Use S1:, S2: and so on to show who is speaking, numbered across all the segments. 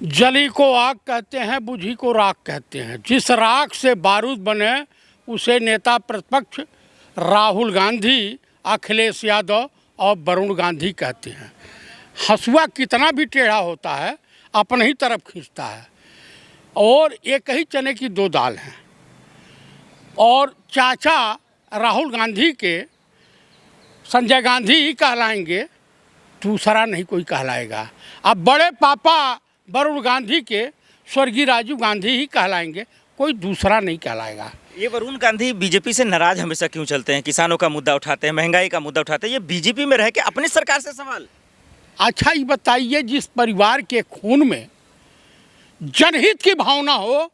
S1: जली को आग कहते हैं, बुझी को राख कहते हैं। जिस राख से बारूद बने उसे नेता प्रतिपक्ष राहुल गांधी, अखिलेश यादव और वरुण गांधी कहते हैं। हंसुआ कितना भी टेढ़ा होता है अपने ही तरफ खींचता है, और एक ही चने की दो दाल हैं। और चाचा राहुल गांधी के संजय गांधी ही कहलाएंगे, दूसरा नहीं कोई कहलाएगा। अब बड़े पापा वरुण गांधी के स्वर्गीय राजीव गांधी ही कहलाएंगे, कोई दूसरा नहीं कहलाएगा।
S2: ये वरुण गांधी बीजेपी से नाराज हमेशा क्यों चलते हैं? किसानों का मुद्दा उठाते हैं, महंगाई का मुद्दा उठाते हैं, ये बीजेपी में रह के अपनी सरकार से सवाल।
S1: अच्छा ये बताइए, जिस परिवार के खून में जनहित की भावना हो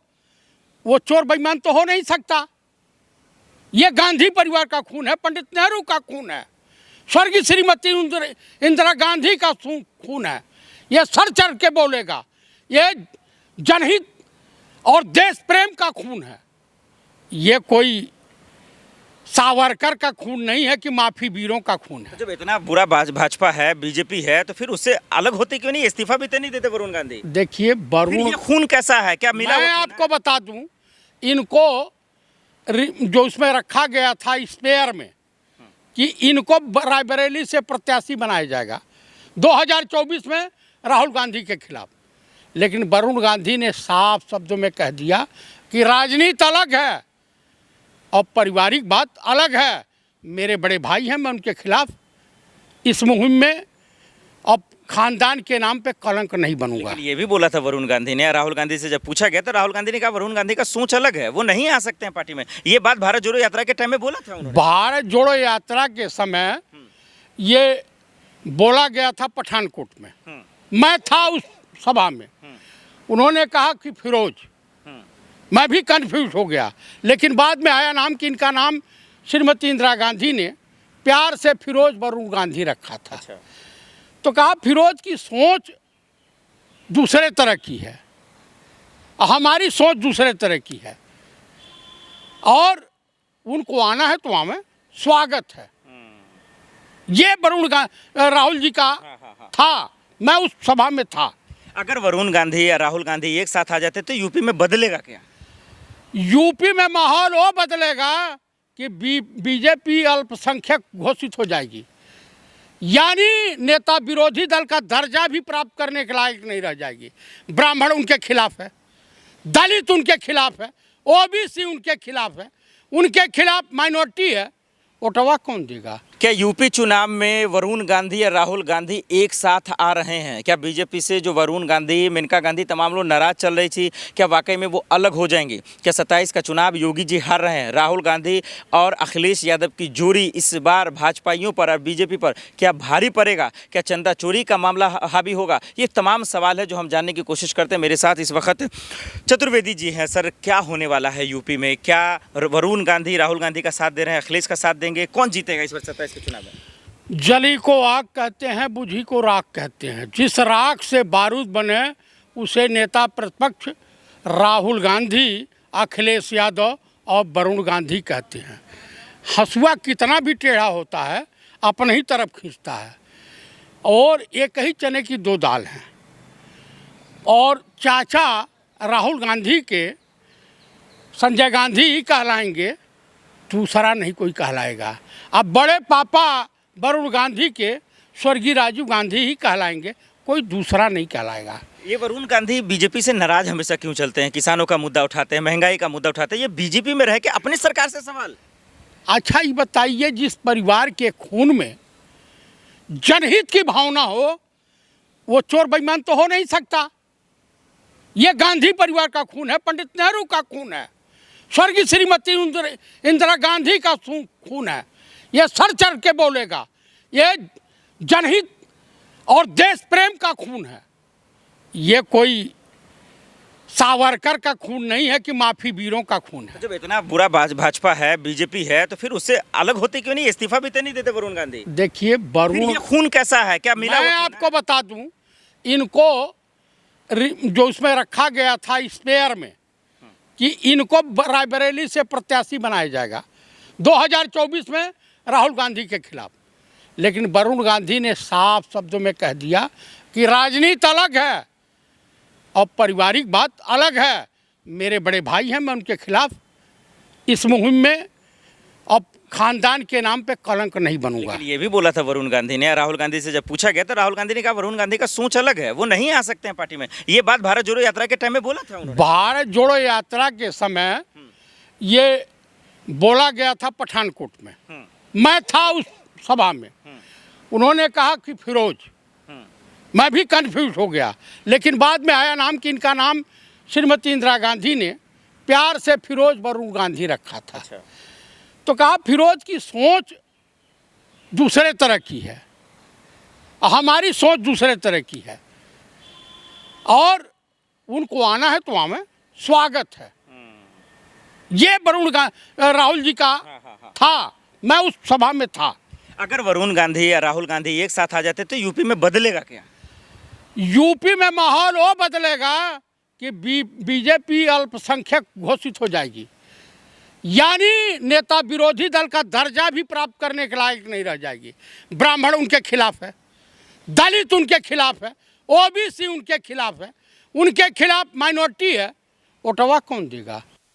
S1: वो चोर बेईमान तो हो नहीं सकता। ये गांधी परिवार का खून है, पंडित नेहरू का खून है, स्वर्गीय श्रीमती इंदिरा गांधी का खून है। ये सर चढ़ के बोलेगा, ये जनहित और देश प्रेम का खून है। ये कोई सावरकर का खून नहीं है कि माफी वीरों का खून है।
S2: जब इतना बुरा भाजपा है, बीजेपी है, तो फिर उससे अलग होते क्यों नहीं? इस्तीफा भी तो नहीं देते वरुण गांधी।
S1: देखिए वरुण,
S2: ये खून कैसा है, क्या मिला?
S1: मैं आपको बता दूं, इनको जो उसमें रखा गया था स्पेयर में कि इनको रायबरेली से प्रत्याशी बनाया जाएगा 2024 में राहुल गांधी के खिलाफ। लेकिन वरुण गांधी ने साफ शब्दों में कह दिया कि राजनीति अलग है और पारिवारिक बात अलग है। मेरे बड़े भाई हैं, मैं उनके खिलाफ इस मुहिम में अब खानदान के नाम पे कलंक नहीं बनूंगा।
S2: लेकिन ये भी बोला था वरुण गांधी ने, राहुल गांधी से जब पूछा गया तो राहुल गांधी ने कहा वरुण गांधी का सोच अलग है, वो नहीं आ सकते हैं पार्टी में। ये बात भारत जोड़ो यात्रा के टाइम में बोला था उन्होंने।
S1: भारत जोड़ो यात्रा के समय ये बोला गया था पठानकोट में, मैं था उस सभा में। उन्होंने कहा कि फिरोज, मैं भी कंफ्यूज हो गया, लेकिन बाद में आया नाम कि इनका नाम श्रीमती इंदिरा गांधी ने प्यार से फिरोज वरुण गांधी रखा था।
S2: अच्छा।
S1: तो कहा फिरोज की सोच दूसरे तरह की है, हमारी सोच दूसरे तरह की है, और उनको आना है तो हमें स्वागत है। ये वरुण राहुल जी का था, मैं उस सभा में था।
S2: अगर वरुण गांधी या राहुल गांधी एक साथ आ जाते तो यूपी में बदलेगा क्या?
S1: यूपी में माहौल वो बदलेगा कि बीजेपी अल्पसंख्यक घोषित हो जाएगी, यानी नेता विरोधी दल का दर्जा भी प्राप्त करने के लायक नहीं रह जाएगी। ब्राह्मण उनके खिलाफ है, दलित उनके खिलाफ है, ओबीसी उनके खिलाफ है, उनके खिलाफ माइनॉरिटी है, वोटवा कौन देगा?
S2: क्या यूपी चुनाव में वरुण गांधी या राहुल गांधी एक साथ आ रहे हैं? क्या बीजेपी से जो वरुण गांधी, मेनका गांधी तमाम लोग नाराज चल रही थी, क्या वाकई में वो अलग हो जाएंगे? क्या 27 का चुनाव योगी जी हार रहे हैं? राहुल गांधी और अखिलेश यादव की जोड़ी इस बार भाजपाइयों पर और बीजेपी पर क्या भारी पड़ेगा? क्या चंदा चोरी का मामला हावी होगा? ये तमाम सवाल है जो हम जानने की कोशिश करते हैं। मेरे साथ इस वक्त चतुर्वेदी जी हैं। सर, क्या होने वाला है यूपी में? क्या वरुण गांधी राहुल गांधी का साथ दे रहे हैं, अखिलेश का साथ देंगे? कौन जीतेगा इस बार 27 के चुनाव में?
S1: जली को आग कहते हैं, बुझी को राख कहते हैं। जिस राख से बारूद बने उसे नेता प्रतिपक्ष राहुल गांधी, अखिलेश यादव और वरुण गांधी कहते हैं। हंसुआ कितना भी टेढ़ा होता है अपने ही तरफ खींचता है, और एक ही चने की दो दाल हैं। और चाचा राहुल गांधी के संजय गांधी ही कहलाएंगे, दूसरा नहीं कोई कहलाएगा। अब बड़े पापा वरुण गांधी के स्वर्गीय राजीव गांधी ही कहलाएंगे, कोई दूसरा नहीं कहलाएगा।
S2: ये वरुण गांधी बीजेपी से नाराज हमेशा क्यों चलते हैं? किसानों का मुद्दा उठाते हैं, महंगाई का मुद्दा उठाते हैं, ये बीजेपी में रह के अपनी सरकार से सवाल।
S1: अच्छा ये बताइए, जिस परिवार के खून में जनहित की भावना हो वो चोर बेईमान तो हो नहीं सकता। ये गांधी परिवार का खून है, पंडित नेहरू का खून है, स्वर्गीय श्रीमती इंदिरा गांधी का खून है। ये सर चढ़ के बोलेगा, ये जनहित और देश प्रेम का खून है। ये कोई सावरकर का खून नहीं है कि माफी वीरों का खून है।
S2: जब इतना बुरा भाजपा है, बीजेपी है, तो फिर उससे अलग होते क्यों नहीं? इस्तीफा भी तो नहीं देते वरुण गांधी।
S1: देखिए वरुण,
S2: ये खून कैसा है, क्या मिला?
S1: मैं आपको बता दूं, इनको जो उसमें रखा गया था स्पेयर में कि इनको रायबरेली से प्रत्याशी बनाया जाएगा 2024 में राहुल गांधी के खिलाफ। लेकिन वरुण गांधी ने साफ शब्दों में कह दिया कि राजनीति अलग है और पारिवारिक बात अलग है। मेरे बड़े भाई हैं, मैं उनके खिलाफ इस मुहिम में अब खानदान के नाम पे कलंक नहीं बनूंगा।
S2: लेकिन ये भी बोला था वरुण गांधी ने, राहुल गांधी से जब पूछा गया तो राहुल गांधी ने कहा वरुण गांधी का सोच अलग है, वो नहीं आ सकते हैं पार्टी में। ये बात भारत जोड़ो यात्रा के टाइम में बोला था उन्होंने।
S1: भारत जोड़ो यात्रा के समय ये बोला गया था पठानकोट में, मैं था उस सभा में। उन्होंने कहा कि फिरोज, मैं भी कंफ्यूज हो गया, लेकिन बाद में आया नाम कि इनका नाम श्रीमती इंदिरा गांधी ने प्यार से फिरोज वरुण गांधी रखा था।
S2: अच्छा।
S1: तो कहा फिरोज की सोच दूसरे तरह की है, हमारी सोच दूसरे तरह की है, और उनको आना है तो आवे, स्वागत है। ये राहुल जी का था, मैं उस सभा में था।
S2: अगर वरुण गांधी या राहुल गांधी एक साथ आ जाते तो यूपी में बदलेगा क्या?
S1: यूपी में माहौल वो बदलेगा कि बीजेपी अल्पसंख्यक घोषित हो जाएगी, यानी नेता विरोधी दल का दर्जा भी प्राप्त करने के लायक नहीं रह जाएगी। ब्राह्मण उनके खिलाफ है, दलित उनके खिलाफ है, ओबीसी उनके खिलाफ है, उनके खिलाफ माइनॉरिटी है, वोटवा कौन देगा?